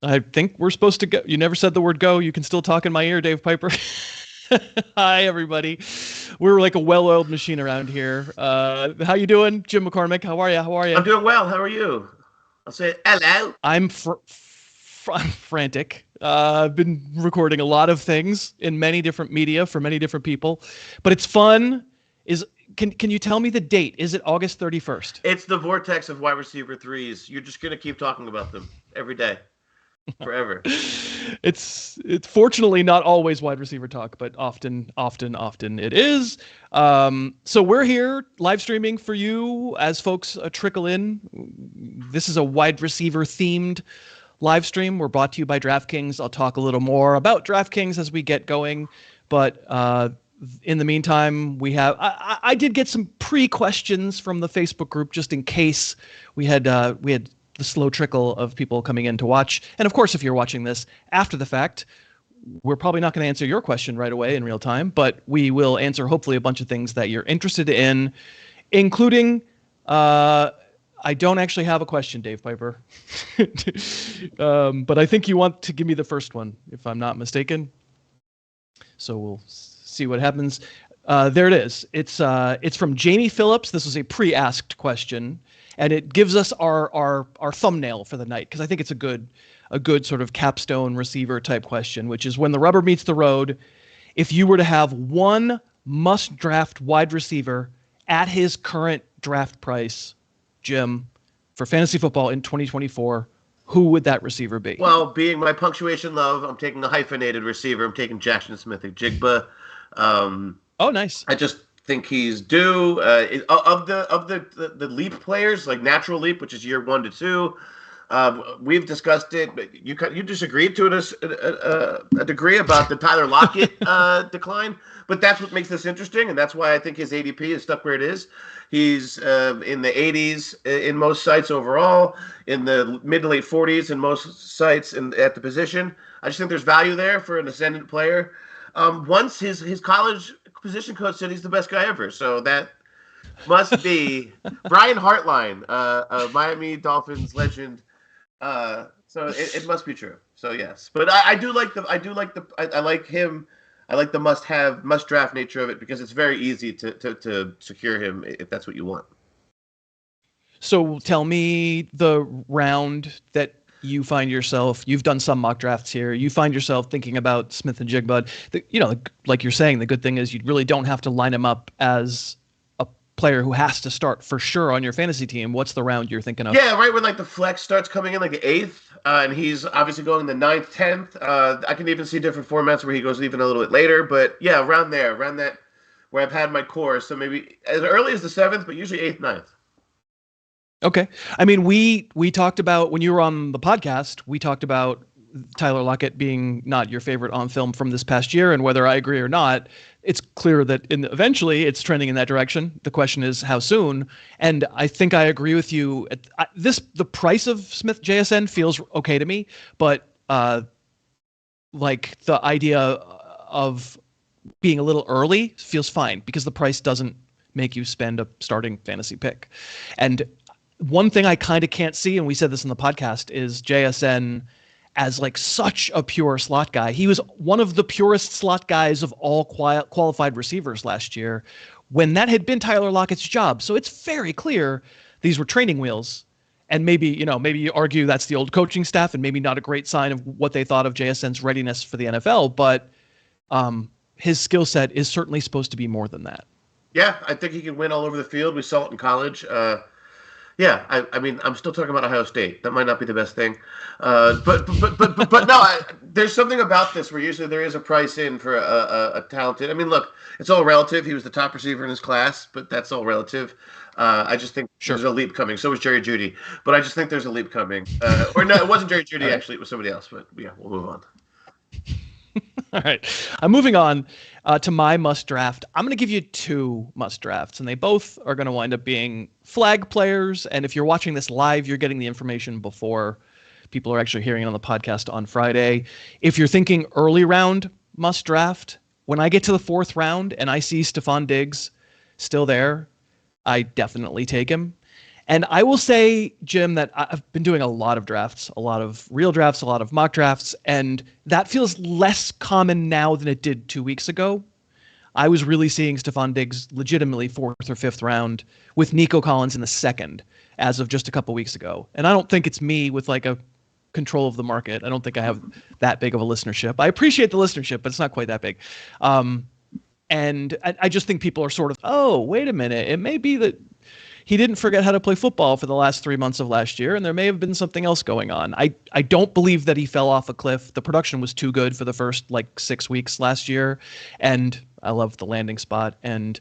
I think we're supposed to go. You never said the word go. You can still talk in my ear, Dave Piper. Hi, everybody. We're like a well-oiled machine around here. How you doing, Jim McCormick? How are you? How are I'm you? doing well. How are you? I'll say hello. I'm frantic. I've been recording a lot of things in many different media for many different people, but it's fun. Is can you tell me the date? Is it August 31st? It's the vortex of wide receiver threes. You're just gonna keep talking about them every day, forever. It's fortunately not always wide receiver talk, but often it is. So we're here live streaming for you as folks trickle in. This is a wide receiver themed live stream. We're brought to you by DraftKings. I'll talk a little more about DraftKings as we get going, but in the meantime, I did get some pre-questions from the Facebook group just in case we had the slow trickle of people coming in to watch. And of course, if you're watching this after the fact, we're probably not going to answer your question right away in real time, but we will answer hopefully a bunch of things that you're interested in, including I don't actually have a question, Dave Piper. But I think you want to give me the first one, if I'm not mistaken. So we'll see what happens. There it is. It's from Jamie Phillips. This is a pre-asked question, and it gives us our thumbnail for the night because I think it's a good sort of capstone receiver type question, which is when the rubber meets the road. If you were to have one must draft wide receiver at his current draft price, Jim, for fantasy football in 2024, who would that receiver be? Well, being my punctuation love, I'm taking a hyphenated receiver. I'm taking Jackson Smith-Njigba. Oh, nice. I just think he's due. Of the leap players, like natural leap, which is year 1 to 2. We've discussed it, but you disagreed to it a degree about the Tyler Lockett decline. But that's what makes this interesting, and that's why I think his ADP is stuck where it is. He's in the 80s in most sites overall, in the mid to late 40s in most sites at the position. I just think there's value there for an ascendant player. Once his college position coach said he's the best guy ever, so that must be Brian Hartline, Miami Dolphins legend. So it must be true. So yes, but I like him. I like the must draft nature of it because it's very easy to secure him if that's what you want. So tell me the round that you find yourself. You've done some mock drafts here. You find yourself thinking about Smith-Njigba. Like you're saying, the good thing is you really don't have to line him up as a player who has to start for sure on your fantasy team. What's the round you're thinking of? Yeah, right when like the flex starts coming in, like the 8th, and he's obviously going the 9th, 10th. I can even see different formats where he goes even a little bit later, but yeah, around that where I've had my core. So maybe as early as the 7th, but usually 8th, 9th. Okay. I mean, we talked about when you were on the podcast, we talked about Tyler Lockett being not your favorite on film from this past year, and whether I agree or not, it's clear that eventually it's trending in that direction. The question is how soon, and I think I agree with you. The price of Smith JSN feels okay to me, but like the idea of being a little early feels fine because the price doesn't make you spend a starting fantasy pick. And one thing I kind of can't see, and we said this in the podcast, is JSN as like such a pure slot guy. He was one of the purest slot guys of all qualified receivers last year when that had been Tyler Lockett's job. So it's very clear these were training wheels. And maybe you argue that's the old coaching staff and maybe not a great sign of what they thought of JSN's readiness for the NFL. But his skill set is certainly supposed to be more than that. Yeah, I think he can win all over the field. We saw it in college. Yeah, I mean, I'm still talking about Ohio State. That might not be the best thing, but no, there's something about this where usually there is a price in for a talented. I mean, look, it's all relative. He was the top receiver in his class, but that's all relative. I just think there's a leap coming. So was Jerry Jeudy, but I just think there's a leap coming. Or no, it wasn't Jerry Jeudy actually. It was somebody else. But yeah, we'll move on. All right. I'm moving on to my must draft. I'm going to give you two must drafts, and they both are going to wind up being flag players. And if you're watching this live, you're getting the information before people are actually hearing it on the podcast on Friday. If you're thinking early round must draft, when I get to the 4th round and I see Stephon Diggs still there, I definitely take him. And I will say, Jim, that I've been doing a lot of drafts, a lot of real drafts, a lot of mock drafts, and that feels less common now than it did 2 weeks ago. I was really seeing Stephon Diggs legitimately 4th or 5th round with Nico Collins in the 2nd as of just a couple weeks ago. And I don't think it's me with like a control of the market. I don't think I have that big of a listenership. I appreciate the listenership, but it's not quite that big. And I just think people are sort of, oh, wait a minute. It may be that he didn't forget how to play football for the last 3 months of last year, and there may have been something else going on. I don't believe that he fell off a cliff. The production was too good for the first 6 weeks last year, and I love the landing spot. And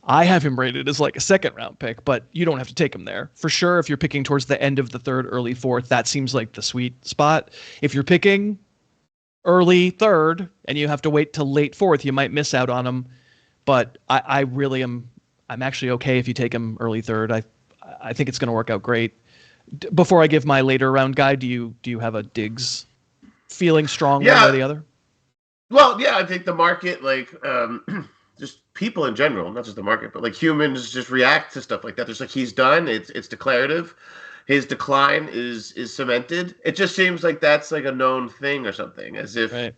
I have him rated as a 2nd round pick, but you don't have to take him there. For sure, if you're picking towards the end of the 3rd, early 4th, that seems like the sweet spot. If you're picking early 3rd and you have to wait till late 4th, you might miss out on him. But I really am. I'm actually okay if you take him early 3rd. I think it's going to work out great. Before I give my later round guide, do you have a Diggs feeling strong one way or the other? Well, yeah, I think the market, just people in general, not just the market, but humans just react to stuff like that. There's he's done. It's declarative. His decline is cemented. It just seems like that's a known thing or something, as if. Right.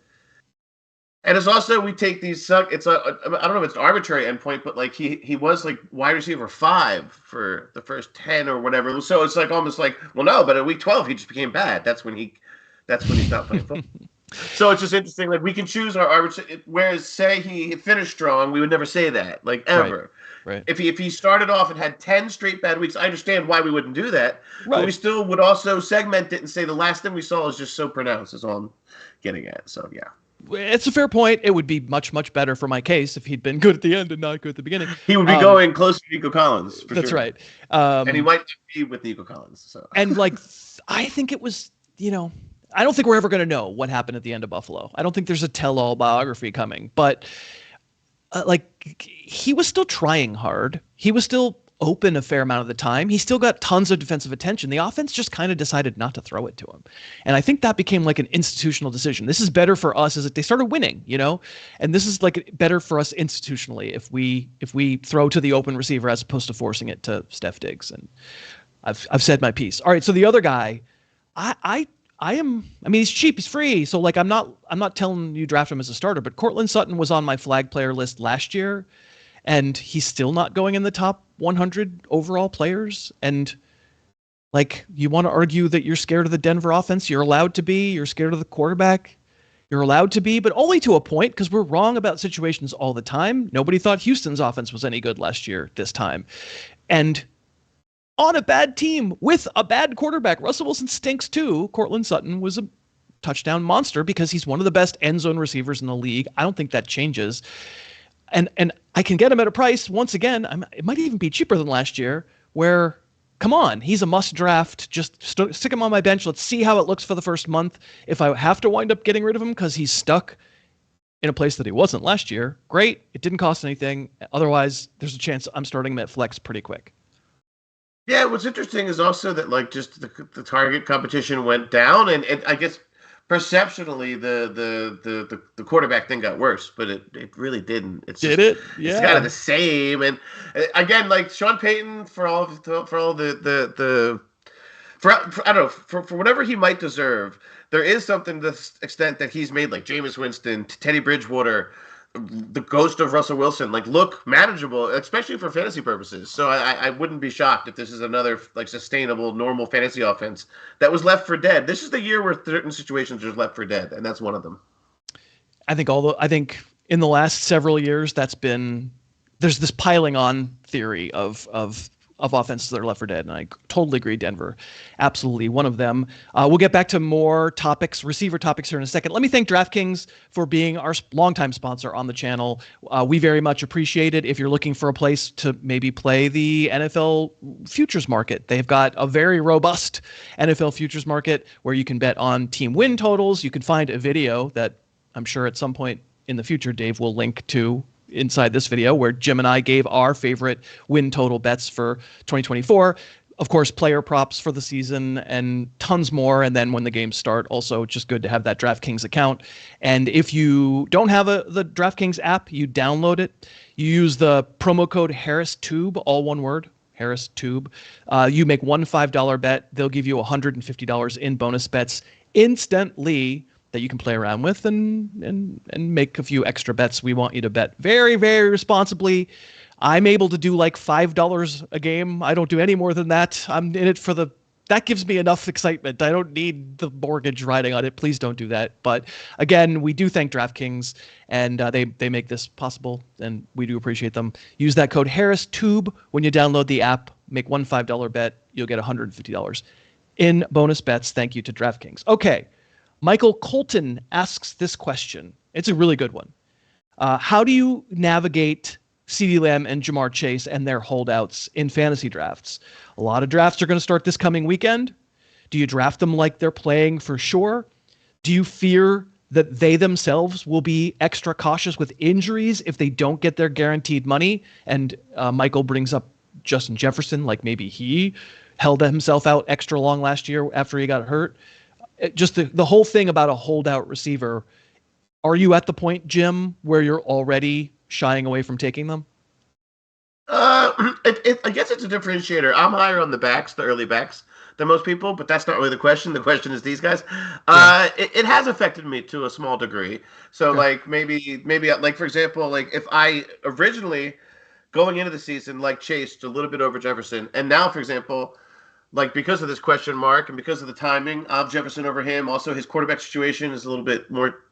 And it's also, we take these I don't know if it's an arbitrary endpoint, but he was wide receiver 5 for the first 10 or whatever. So it's almost well, no, but at week 12 he just became bad. That's when he stopped playing football. So it's just interesting. We can choose our arbitrary. Whereas say he finished strong, we would never say that ever. Right. If he started off and had 10 straight bad weeks, I understand why we wouldn't do that. Right. But we still would also segment it and say the last thing we saw is just so pronounced. Is all I'm getting at. So yeah. It's a fair point. It would be much, much better for my case if he'd been good at the end and not good at the beginning. He would be going close to Nico Collins. That's sure. Right. And he might be with Nico Collins. So. And I think it was, I don't think we're ever going to know what happened at the end of Buffalo. I don't think there's a tell-all biography coming, but he was still trying hard. He was still open a fair amount of the time. He still got tons of defensive attention. The offense just kind of decided not to throw it to him. And I think that became an institutional decision. This is better for us as they started winning, and this is better for us institutionally if we throw to the open receiver as opposed to forcing it to Steph Diggs. And I've said my piece. All right. So the other guy, he's cheap, he's free. So I'm not telling you draft him as a starter, but Cortland Sutton was on my flag player list last year. And he's still not going in the top 100 overall players. And you want to argue that you're scared of the Denver offense? You're allowed to be. You're scared of the quarterback? You're allowed to be, but only to a point, because we're wrong about situations all the time. Nobody thought Houston's offense was any good last year this time. And on a bad team with a bad quarterback, Russell Wilson stinks too. Cortland Sutton was a touchdown monster because he's one of the best end zone receivers in the league. I don't think that changes. And I can get him at a price, once again, it might even be cheaper than last year, where, come on, he's a must draft. Just stick him on my bench. Let's see how it looks for the first month. If I have to wind up getting rid of him because he's stuck in a place that he wasn't last year, great. It didn't cost anything. Otherwise, there's a chance I'm starting him at flex pretty quick. Yeah, what's interesting is also that just the target competition went down, and I guess perceptionally, the quarterback thing got worse, but it really didn't. Did it? Yeah, it's kind of the same. And again, Sean Payton, for I don't know, for whatever he might deserve, there is something to the extent that he's made Jameis Winston, Teddy Bridgewater, the ghost of Russell Wilson, look manageable, especially for fantasy purposes. So I wouldn't be shocked if this is another sustainable, normal fantasy offense that was left for dead. This is the year where certain situations are left for dead, and that's one of them. I think in the last several years, there's this piling on theory of offenses that are left for dead, and I totally agree. Denver, absolutely one of them. We'll get back to more topics, receiver topics here in a second. Let me thank DraftKings for being our longtime sponsor on the channel. We very much appreciate it. If you're looking for a place to maybe play the NFL futures market, they've got a very robust NFL futures market where you can bet on team win totals. You can find a video that I'm sure at some point in the future Dave will link to inside this video, where Jim and I gave our favorite win total bets for 2024. Of course, player props for the season and tons more. And then when the games start, also just good to have that DraftKings account. And if you don't have the DraftKings app, you download it. You use the promo code HarrisTube, all one word, Harris Tube. You make one $5 bet, they'll give you $150 in bonus bets instantly that you can play around with and make a few extra bets. We want you to bet very, very responsibly. I'm able to do like $5 a game. I don't do any more than that. I'm in it for that gives me enough excitement. I don't need the mortgage riding on it. Please don't do that. But again, we do thank DraftKings, and they make this possible, and we do appreciate them. Use that code HarrisTube when you download the app. Make one $5 bet. You'll get $150 in bonus bets. Thank you to DraftKings. Okay, Michael Colton asks this question. It's a really good one. How do you navigate CeeDee Lamb and Jamar Chase and their holdouts in fantasy drafts? A lot of drafts are going to start this coming weekend. Do you draft them like they're playing for sure? Do you fear that they themselves will be extra cautious with injuries if they don't get their guaranteed money? And Michael brings up Justin Jefferson, like maybe he held himself out extra long last year after he got hurt. Just the whole thing about a holdout receiver. Are you at the point, Jim, where you're already shying away from taking them? I guess it's a differentiator. I'm higher on the early backs than most people, but that's not really the question. The question is these guys. It has affected me to a small degree. So like maybe like, for example, like if I originally going into the season like chased a little bit over Jefferson, and now, for example, like because of this question mark and because of the timing of Jefferson over him, also his quarterback situation is a little bit more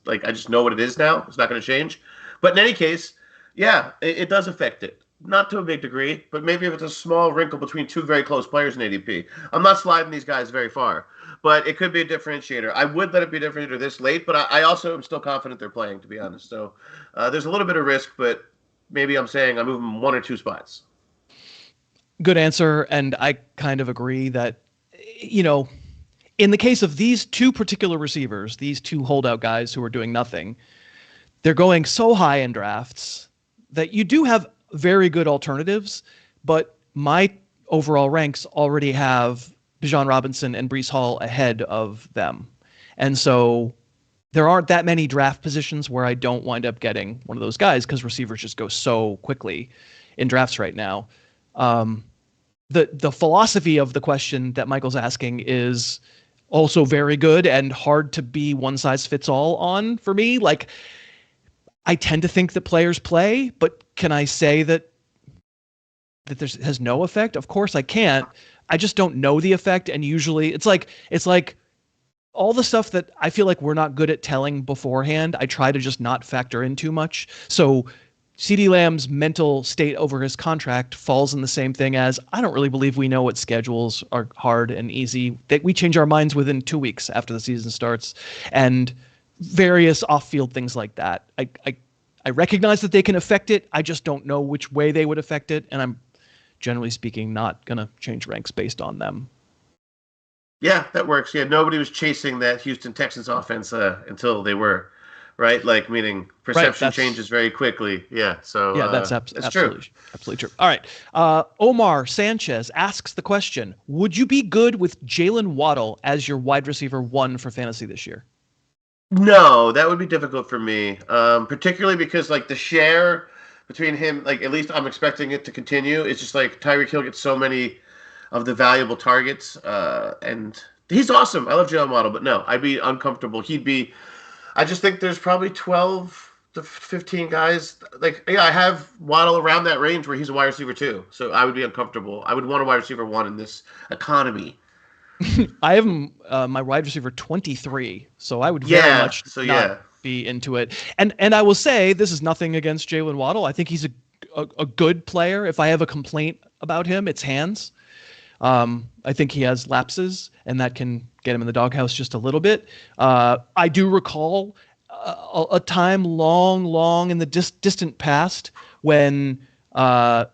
like I just know what it is now. It's not going to change. But in any case, yeah, it does affect it. Not to a big degree, but maybe if it's a small wrinkle between two very close players in ADP. I'm not sliding these guys very far, but it could be a differentiator. I would let it be a differentiator this late, but I also am still confident they're playing, to be honest. So there's a little bit of risk, but maybe I'm saying I'm moving one or two spots. Good answer, and I kind of agree that, in the case of these two particular receivers, these two holdout guys who are doing nothing, they're going so high in drafts that you do have very good alternatives, but my overall ranks already have Bijan Robinson and Breece Hall ahead of them. And so there aren't that many draft positions where I don't wind up getting one of those guys because receivers just go so quickly in drafts right now. The philosophy of the question that Michael's asking is also very good and hard to be one size fits all on for me. Like, I tend to think that players play, but can I say that has no effect? Of course I can't. I just don't know the effect, and usually it's like all the stuff that I feel like we're not good at telling beforehand, I try to just not factor in too much. So CeeDee Lamb's mental state over his contract falls in the same thing as I don't really believe we know what schedules are hard and easy. That we change our minds within 2 weeks after the season starts, and various off-field things like that. I recognize that they can affect it. I just don't know which way they would affect it, and I'm generally speaking not going to change ranks based on them. Yeah, that works. Yeah, nobody was chasing that Houston Texans offense until they were, right? Like, meaning perception changes very quickly. Yeah, so yeah, that's absolutely true. All right. Omar Sanchez asks the question, would you be good with Jalen Waddle as your wide receiver 1 for fantasy this year? No, that would be difficult for me, particularly because like the share between him, like at least I'm expecting it to continue. It's just like Tyreek Hill gets so many of the valuable targets, and he's awesome. I love Jalen Waddle, but no, I'd be uncomfortable. I just think there's probably 12 to 15 guys. Like, yeah, I have Waddle around that range where he's a wide receiver too, so I would be uncomfortable. I would want a wide receiver 1 in this economy. I have my wide receiver 23, so I would very much not be into it. And I will say, this is nothing against Jalen Waddle. I think he's a good player. If I have a complaint about him, it's hands. I think he has lapses, and that can get him in the doghouse just a little bit. I do recall a time long in the distant past when Jalen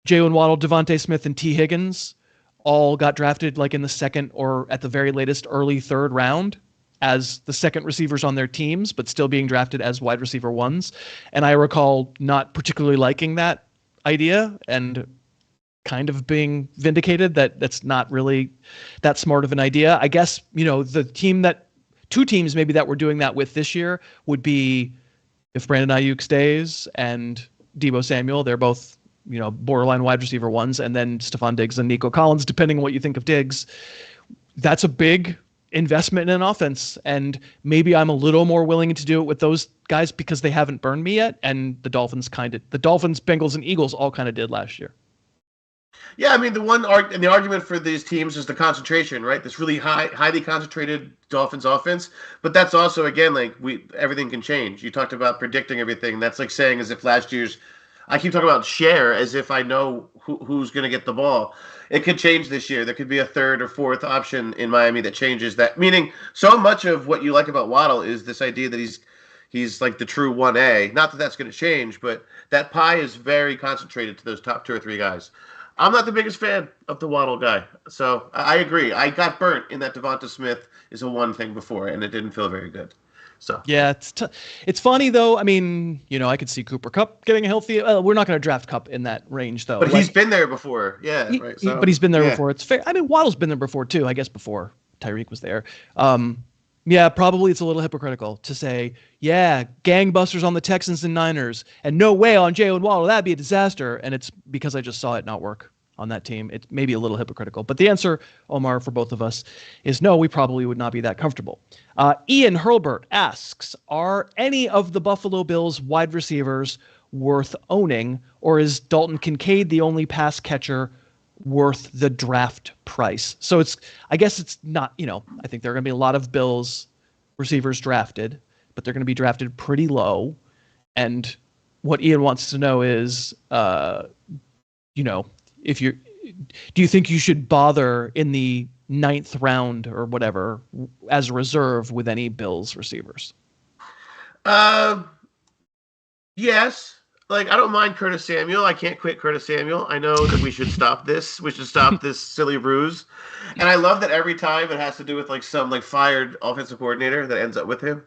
Waddle, Devontae Smith, and T. Higgins all got drafted like in the second or at the very latest early third round as the second receivers on their teams, but still being drafted as wide receiver 1s. And I recall not particularly liking that idea and kind of being vindicated that that's not really that smart of an idea. I guess, the two teams maybe that we're doing that with this year would be if Brandon Ayuk stays and Deebo Samuel. They're both borderline wide receiver ones, and then Stephon Diggs and Nico Collins, depending on what you think of Diggs. That's a big investment in an offense, and maybe I'm a little more willing to do it with those guys because they haven't burned me yet, and the Dolphins, Bengals, and Eagles all kind of did last year. Yeah, I mean, the argument for these teams is the concentration, right? This really highly concentrated Dolphins offense, but that's also, again, like everything can change. You talked about predicting everything. That's like saying as if last year's, I keep talking about share as if I know who's going to get the ball. It could change this year. There could be a third or fourth option in Miami that changes that. Meaning, so much of what you like about Waddle is this idea that he's like the true 1A. Not that that's going to change, but that pie is very concentrated to those top 2 or 3 guys. I'm not the biggest fan of the Waddle guy, so I agree. I got burnt in that Devonta Smith is a one thing before, and it didn't feel very good. So yeah, it's funny though. I mean, I could see Cooper Kupp getting a healthy. We're not going to draft Kupp in that range though. But he's been there before. Yeah, right. But he's been there before. It's fair. I mean, Waddle's been there before too. I guess before Tyreek was there. Yeah, probably it's a little hypocritical to say, yeah, gangbusters on the Texans and Niners, and no way on Jalen Waddle. That'd be a disaster. And it's because I just saw it not work on that team. It may be a little hypocritical. But the answer, Omar, for both of us is no, we probably would not be that comfortable. Ian Hurlbert asks, are any of the Buffalo Bills wide receivers worth owning, or is Dalton Kincaid the only pass catcher worth the draft price? So I guess it's not, I think there are going to be a lot of Bills receivers drafted, but they're going to be drafted pretty low. And what Ian wants to know is, do you think you should bother in the 9th round or whatever as a reserve with any Bills receivers? Yes. Like, I don't mind Curtis Samuel. I can't quit Curtis Samuel. I know that we should stop this. We should stop this silly ruse. And I love that every time it has to do with like some like fired offensive coordinator that ends up with him.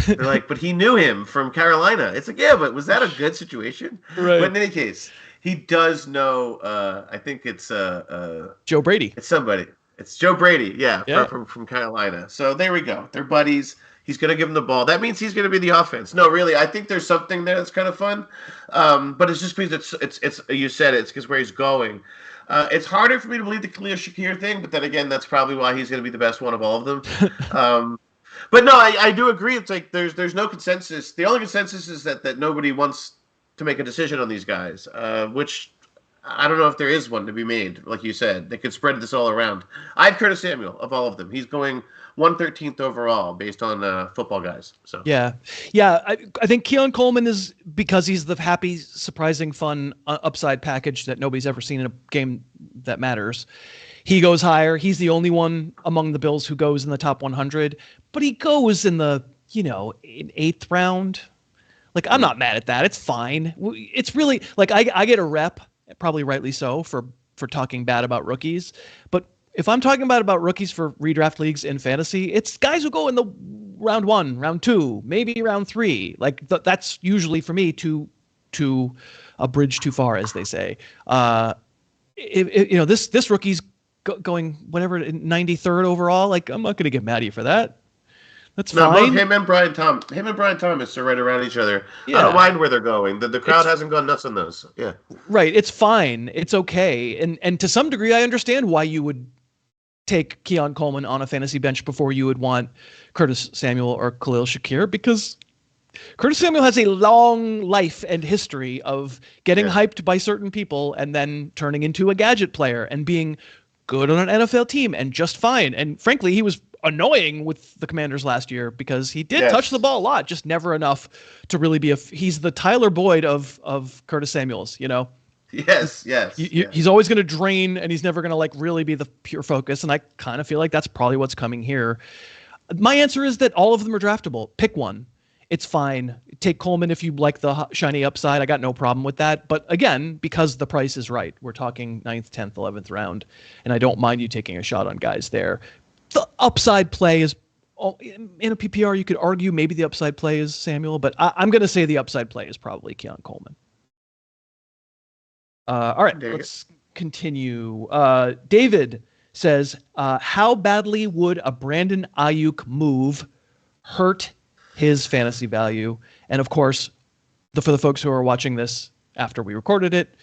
They're like, but he knew him from Carolina. It's like, yeah, but was that a good situation? Right. But in any case, he does know. I think it's Joe Brady. It's somebody. It's Joe Brady. Yeah. From Carolina. So there we go. They're buddies. He's going to give him the ball. That means he's going to be the offense. No, really, I think there's something there that's kind of fun. But it's just because it's you said it's because where he's going. It's harder for me to believe the Khalil Shakir thing, but then again, that's probably why he's going to be the best one of all of them. But no, I do agree. It's like there's no consensus. The only consensus is that nobody wants to make a decision on these guys, which I don't know if there is one to be made. Like you said, they could spread this all around. I have Curtis Samuel of all of them. He's going 113th overall based on Football Guys. So yeah. I think Keon Coleman is, because he's the happy, surprising, fun upside package that nobody's ever seen in a game that matters. He goes higher. He's the only one among the Bills who goes in the top 100, but he goes in the in 8th round. Like, I'm not mad at that. It's fine. It's really like I get a rep, probably rightly so, for talking bad about rookies, but if I'm talking about rookies for redraft leagues in fantasy, it's guys who go in the round 1, round 2, maybe round 3. Like that's usually for me to a bridge too far, as they say. This rookie's going whatever 93rd overall. Like, I'm not going to get mad at you for that. That's fine. Him and Brian Thomas are right around each other. Yeah. I don't mind where they're going. The crowd hasn't gone nuts on those. Yeah. Right. It's fine. It's okay. And to some degree, I understand why you would take Keon Coleman on a fantasy bench before you would want Curtis Samuel or Khalil Shakir, because Curtis Samuel has a long life and history of getting hyped by certain people and then turning into a gadget player and being good on an NFL team and just fine. And frankly, he was annoying with the Commanders last year because he did touch the ball a lot, just never enough to really be he's the Tyler Boyd of Curtis Samuels, Yes. He's always going to drain, and he's never going to like really be the pure focus. And I kind of feel like that's probably what's coming here. My answer is that all of them are draftable. Pick one. It's fine. Take Coleman if you like the shiny upside. I got no problem with that. But again, because the price is right, we're talking 9th, 10th, 11th round, and I don't mind you taking a shot on guys there. The upside play is, in a PPR, you could argue maybe the upside play is Samuel, but I'm going to say the upside play is probably Keon Coleman. All right, let's continue. David says, how badly would a Brandon Ayuk move hurt his fantasy value? And of course, for the folks who are watching this after we recorded it,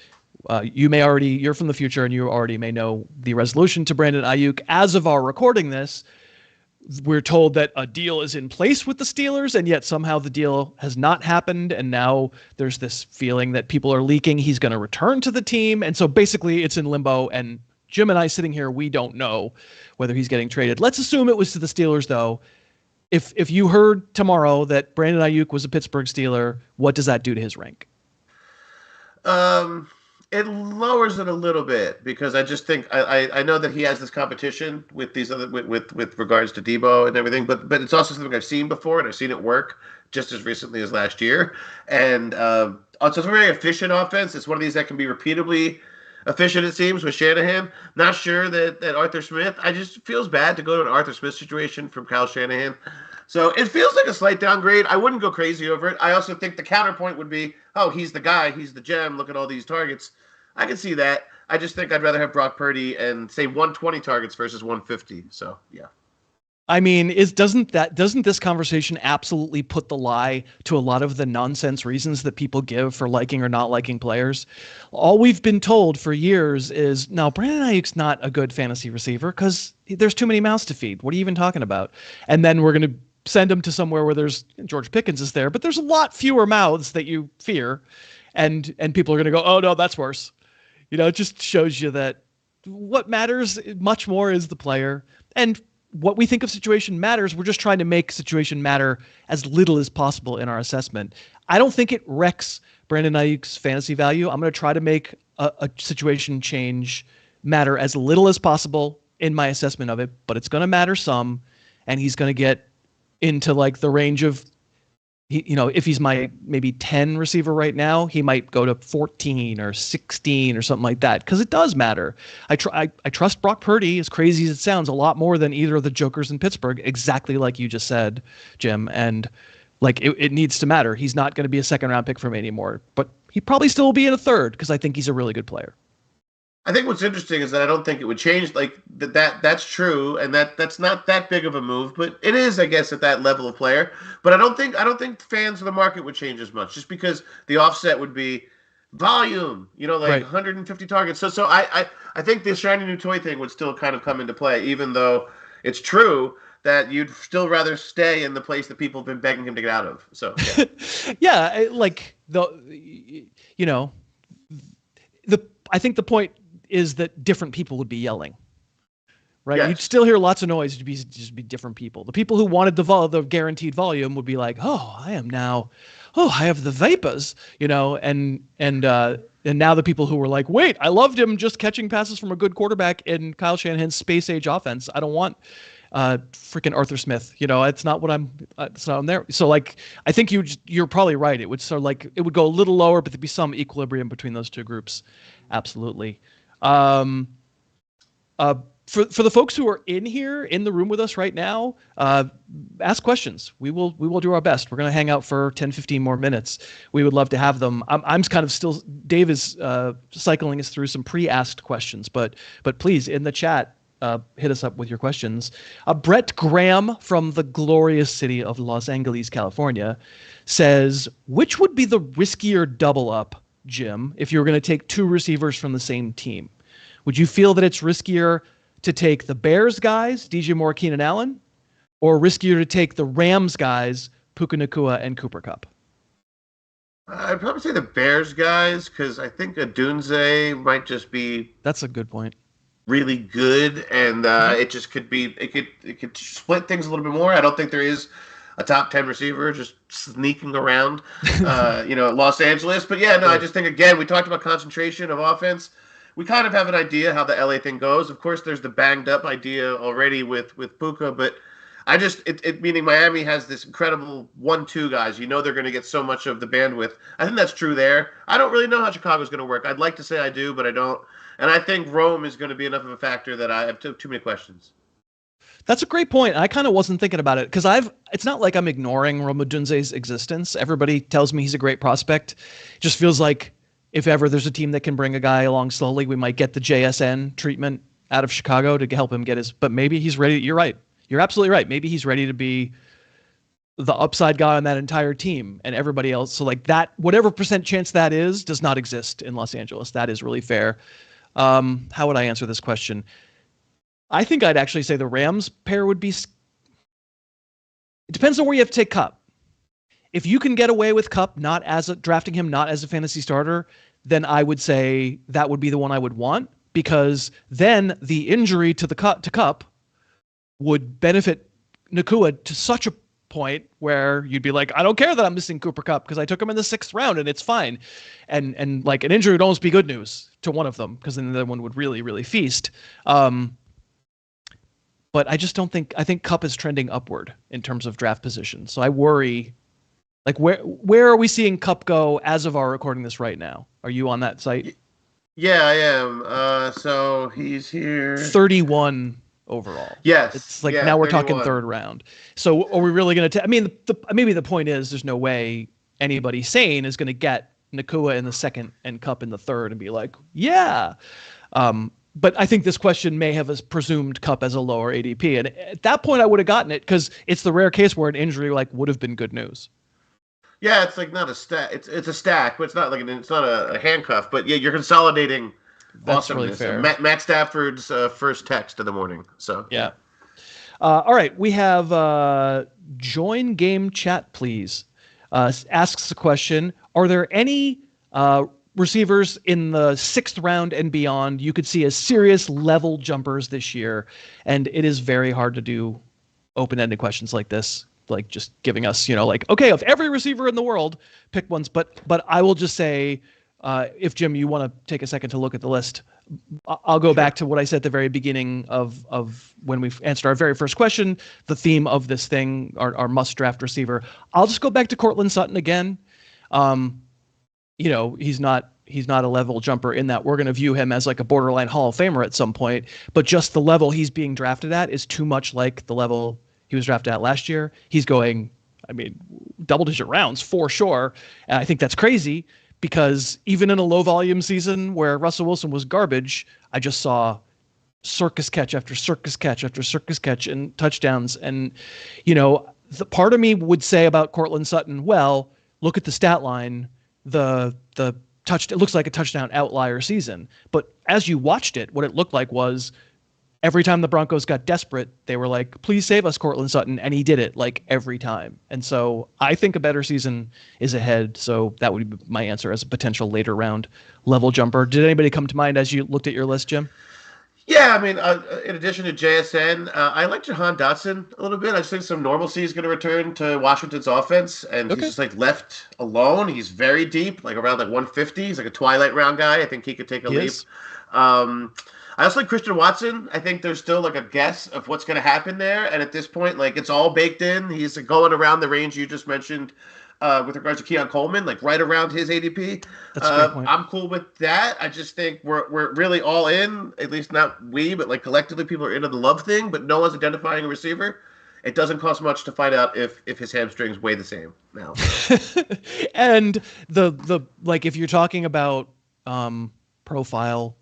You're from the future and you already may know the resolution to Brandon Ayuk. As of our recording this, we're told that a deal is in place with the Steelers, and yet somehow the deal has not happened. And now there's this feeling that people are leaking he's going to return to the team. And so basically it's in limbo. And Jim and I sitting here, we don't know whether he's getting traded. Let's assume it was to the Steelers, though. If you heard tomorrow that Brandon Ayuk was a Pittsburgh Steeler, what does that do to his rank? It lowers it a little bit because I just think I know that he has this competition with these other with regards to Debo and everything, but it's also something I've seen before and I've seen it work just as recently as last year. And so it's a very efficient offense. It's one of these that can be repeatably efficient, it seems, with Shanahan. Not sure that Arthur Smith. I just feels bad to go to an Arthur Smith situation from Kyle Shanahan. So it feels like a slight downgrade. I wouldn't go crazy over it. I also think the counterpoint would be, oh, he's the guy, he's the gem. Look at all these targets. I can see that. I just think I'd rather have Brock Purdy and say 120 targets versus 150. So yeah. I mean, doesn't this conversation absolutely put the lie to a lot of the nonsense reasons that people give for liking or not liking players? All we've been told for years is, no, Brandon Ayuk's not a good fantasy receiver because there's too many mouths to feed. What are you even talking about? And then we're going to send him to somewhere where there's George Pickens is there, but there's a lot fewer mouths that you fear. And people are going to go, oh, no, that's worse. It just shows you that what matters much more is the player. And what we think of situation matters. We're just trying to make situation matter as little as possible in our assessment. I don't think it wrecks Brandon Ayuk's fantasy value. I'm going to try to make a situation change matter as little as possible in my assessment of it, but it's going to matter some. And he's going to get into like the range of, if he's my maybe 10 receiver right now, he might go to 14 or 16 or something like that because it does matter. I trust Brock Purdy, as crazy as it sounds, a lot more than either of the jokers in Pittsburgh, exactly like you just said, Jim. And like it needs to matter. He's not going to be a second round pick for me anymore, but he probably still will be in a third because I think he's a really good player. I think what's interesting is that I don't think it would change. Like that's true, and that's not that big of a move, but it is, I guess, at that level of player. But I don't think fans of the market would change as much, just because the offset would be volume. Right. 150 targets. So I think the shiny new toy thing would still kind of come into play, even though it's true that you'd still rather stay in the place that people have been begging him to get out of. So yeah, I think the point is that different people would be yelling, right? Yes. You'd still hear lots of noise. It'd just be different people. The people who wanted the guaranteed volume would be like, oh, I have the vapors, and now the people who were like, wait, I loved him just catching passes from a good quarterback in Kyle Shanahan's space age offense. I don't want freaking Arthur Smith. It's not what it's not on there. So like, I think you're probably right. It would sort of like, it would go a little lower, but there'd be some equilibrium between those two groups. Absolutely. For the folks who are in the room with us right now, ask questions. We will do our best. We're going to hang out for 10, 15 more minutes. We would love to have them. I'm kind of still, Dave is cycling us through some pre-asked questions, but please in the chat, hit us up with your questions. Brett Graham from the glorious city of Los Angeles, California says, which would be the riskier double up, Jim, if you were going to take two receivers from the same team? Would you feel that it's riskier to take the Bears guys, DJ Moore, Keenan Allen, or riskier to take the Rams guys, Puka Nacua and Cooper Kupp? I'd probably say the Bears guys because I think Odunze might just be. That's a good point. Really good, and it just could be. It could split things a little bit more. I don't think there is a top 10 receiver just sneaking around, Los Angeles. But yeah, no, I just think, again, we talked about concentration of offense. We kind of have an idea how the LA thing goes. Of course, there's the banged up idea already with Puka, but I just, meaning Miami has this incredible 1-2 guys. They're going to get so much of the bandwidth. I think that's true there. I don't really know how Chicago's going to work. I'd like to say I do, but I don't. And I think Rome is going to be enough of a factor that I have too many questions. That's a great point. I kind of wasn't thinking about it because it's not like I'm ignoring Rome Odunze's existence. Everybody tells me he's a great prospect. It just feels like if ever there's a team that can bring a guy along slowly, we might get the JSN treatment out of Chicago to help him get but maybe he's ready. You're right. You're absolutely right. Maybe he's ready to be the upside guy on that entire team and everybody else. So like that, whatever percent chance that is, does not exist in Los Angeles. That is really fair. How would I answer this question? I think I'd actually say the Rams pair would be. It depends on where you have to take Kupp. If you can get away with Kupp drafting him not as a fantasy starter, then I would say that would be the one I would want, because then the injury to Kupp would benefit Nakua to such a point where you'd be like, I don't care that I'm missing Cooper Kupp because I took him in the 6th round and it's fine. And like an injury would almost be good news to one of them, because then the other one would really, really feast. But I just don't think, I think Kupp is trending upward in terms of draft position. So I worry, like where are we seeing Kupp go as of our recording this right now? Are you on that site? Yeah, I am. So he's here. 31 overall. Yes. It's like now we're 31. Talking 3rd round. So are we really going to I mean, maybe the point is there's no way anybody sane is going to get Nakua in the 2nd and Kupp in the 3rd and be like, yeah. But I think this question may have presumed Kupp as a lower ADP. And at that point I would have gotten it, because it's the rare case where an injury like would have been good news. Yeah, it's like not a stack. It's a stack, but it's not like it's not a handcuff. But yeah, you're consolidating. That's really fair. Matt Stafford's first text of the morning. So yeah. All right, we have join game chat, please. Asks the question: are there any receivers in the 6th round and beyond you could see as serious level jumpers this year? And it is very hard to do open-ended questions like this, like just giving us, like, okay, of every receiver in the world, pick ones. But I will just say, if Jim, you want to take a second to look at the list, I'll go back to what I said at the very beginning of when we answered our very first question, the theme of this thing, our must draft receiver. I'll just go back to Courtland Sutton again. He's not a level jumper in that we're going to view him as like a borderline Hall of Famer at some point, but just the level he's being drafted at is too much like the level he was drafted at last year. He's going, double-digit rounds for sure. And I think that's crazy, because even in a low-volume season where Russell Wilson was garbage, I just saw circus catch after circus catch after circus catch and touchdowns. And, the part of me would say about Courtland Sutton, well, look at the stat line. It looks like a touchdown outlier season. But as you watched it, what it looked like was every time the Broncos got desperate, they were like, please save us, Courtland Sutton. And he did it like every time. And so I think a better season is ahead. So that would be my answer as a potential later round level jumper. Did anybody come to mind as you looked at your list, Jim? Yeah, in addition to JSN, I like Jahan Dotson a little bit. I just think some normalcy is going to return to Washington's offense, and he's just like left alone. He's very deep, like around like 150. He's like a twilight round guy. I think he could take a leap. I also like Christian Watson. I think there's still like a guess of what's going to happen there, and at this point, like it's all baked in. He's going around the range you just mentioned. With regards to Keon Coleman, like right around his ADP. That's a great point. I'm cool with that. I just think we're really all in, at least not we, but like collectively people are into the love thing, but no one's identifying a receiver. It doesn't cost much to find out if his hamstrings weigh the same now. And the like, if you're talking about profile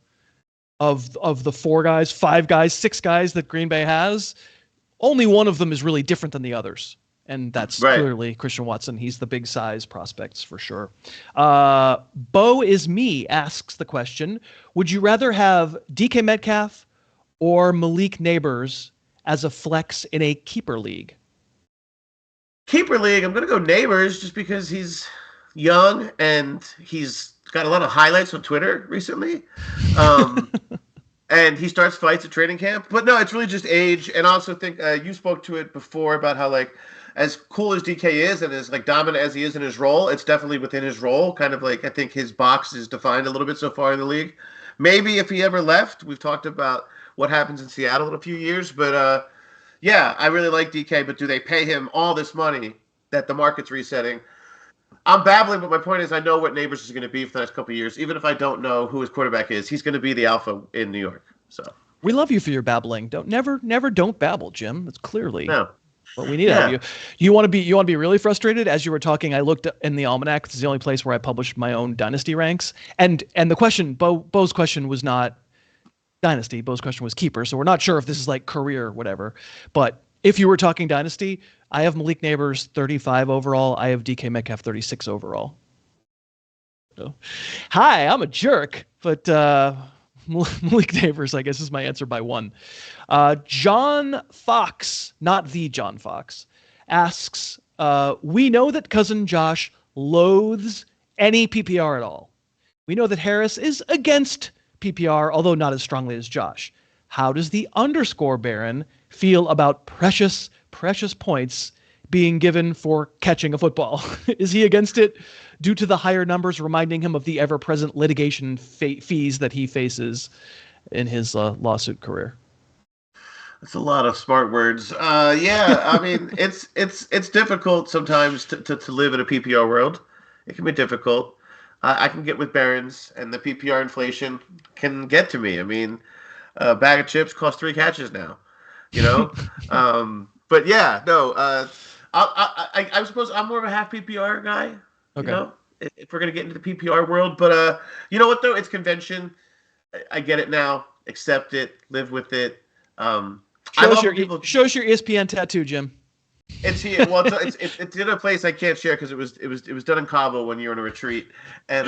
of the 4 guys, 5 guys, 6 guys that Green Bay has, only one of them is really different than the others. And that's clearly Christian Watson. He's the big size prospects for sure. Bo is me asks the question: would you rather have DK Metcalf or Malik Neighbors as a flex in a keeper league? Keeper league, I'm going to go Neighbors just because he's young and he's got a lot of highlights on Twitter recently. And he starts fights at training camp. But no, it's really just age. And I also think you spoke to it before about how like, as cool as DK is and as like dominant as he is in his role, it's definitely within his role. Kind of like I think his box is defined a little bit so far in the league. Maybe if he ever left, we've talked about what happens in Seattle in a few years. But yeah, I really like DK. But do they pay him all this money that the market's resetting? I'm babbling, but my point is I know what Neighbors is going to be for the next couple of years. Even if I don't know who his quarterback is, he's going to be the alpha in New York. So we love you for your babbling. Don't babble, Jim. It's clearly what we need out of you. You want to be really frustrated. As you were talking, I looked in the Almanac. It's the only place where I published my own dynasty ranks. And the question, Bo's question was not dynasty. Bo's question was keeper. So we're not sure if this is like career or whatever. But if you were talking dynasty, I have Malik Neighbors 35 overall. I have DK Metcalf 36 overall. So, hi, I'm a jerk, but Malik Neighbors, I guess, is my answer by 1. John Fox, not the John Fox, asks, we know that cousin Josh loathes any PPR at all. We know that Harris is against PPR, although not as strongly as Josh. How does the underscore Baron feel about precious points being given for catching a football? Is he against it due to the higher numbers reminding him of the ever-present litigation fees that he faces in his lawsuit career? That's a lot of smart words. Yeah, I mean, it's difficult sometimes to live in a PPR world. It can be difficult. I can get with Barons, and the PPR inflation can get to me. I mean, a bag of chips costs 3 catches now, you know? But yeah, no, I suppose I'm more of a half PPR guy, okay. You know, if we're going to get into the PPR world. But you know what, though? It's convention. I get it now. Accept it. Live with it. Shows your ESPN tattoo, Jim. It's here. Well, it's in a place I can't share because it was done in Cabo when you were on a retreat, and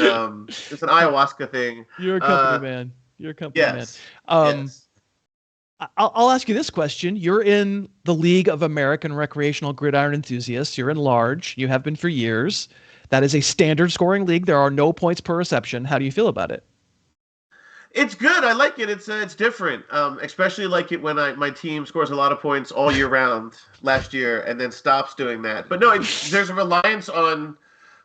it's an ayahuasca thing. You're a company man. You're a company yes. man. Yes. I'll ask you this question. You're in the League of American Recreational Gridiron Enthusiasts. You're in large. You have been for years. That is a standard scoring league. There are no points per reception. How do you feel about it? It's good. I like it. It's different, especially like it when my team scores a lot of points all year round last year and then stops doing that. But no, there's a reliance on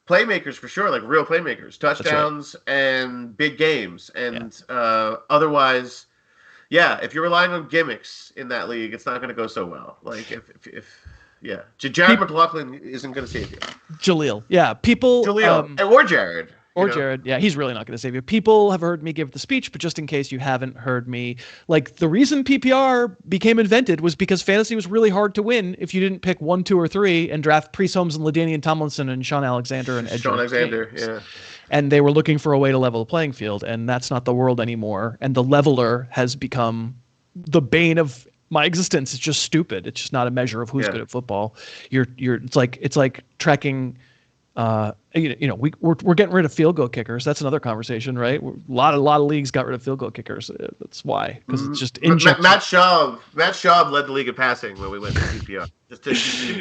playmakers for sure, like real playmakers, touchdowns and big games. And otherwise, yeah, if you're relying on gimmicks in that league, it's not going to go so well. Like if Jared McLaughlin isn't going to save you. Jaleel, or Jared. Or Jared. Yeah, he's really not going to save you. People have heard me give the speech, but just in case you haven't heard me, like the reason PPR became invented was because fantasy was really hard to win if you didn't pick 1, 2, or 3 and draft Priest Holmes and LaDainian Tomlinson and Sean Alexander and Edgar. Sean Alexander, yeah. And they were looking for a way to level the playing field, and that's not the world anymore. And the leveler has become the bane of my existence. It's just stupid. It's just not a measure of who's good at football. It's like tracking. We're getting rid of field goal kickers. That's another conversation, right? A lot of leagues got rid of field goal kickers. That's why, because it's just Matt Schaub led the league in passing when we went to PPR. Just to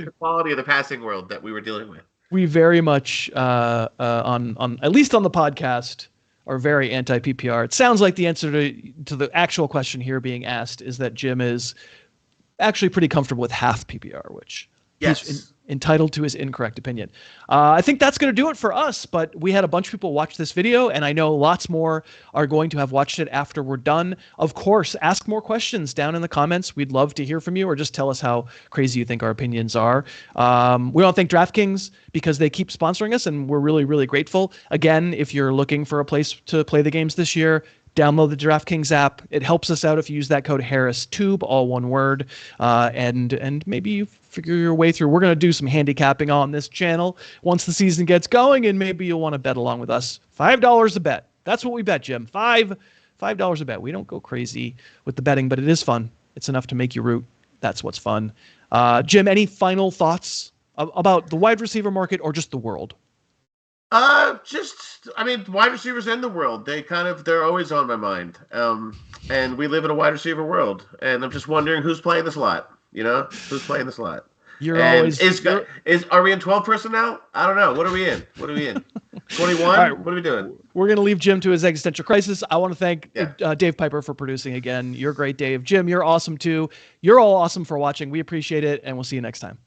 the quality of the passing world that we were dealing with. We very much on at least on the podcast are very anti PPR. It sounds like the answer to the actual question here being asked is that Jim is actually pretty comfortable with half PPR, which he's entitled to his incorrect opinion. I think that's going to do it for us, but we had a bunch of people watch this video, and I know lots more are going to have watched it after we're done. Of course, ask more questions down in the comments. We'd love to hear from you, or just tell us how crazy you think our opinions are. We want to thank DraftKings because they keep sponsoring us, and we're really, really grateful. Again, if you're looking for a place to play the games this year, download the DraftKings app. It helps us out if you use that code HarrisTube, all one word, and maybe you figure your way through. We're going to do some handicapping on this channel once the season gets going, and maybe you'll want to bet along with us. $5 a bet. That's what we bet, Jim. $5 a bet. We don't go crazy with the betting, but it is fun. It's enough to make you root. That's what's fun. Jim, any final thoughts about the wide receiver market or just the world? Wide receivers in the world, they're always on my mind. And we live in a wide receiver world, and I'm just wondering who's playing the slot. Who's playing the slot? Are we in 12 personnel? I don't know. What are we in? 21? Right. What are we doing? We're going to leave Jim to his existential crisis. I want to thank Dave Piper for producing again. You're great, Dave. Jim, you're awesome too. You're all awesome for watching. We appreciate it, and we'll see you next time.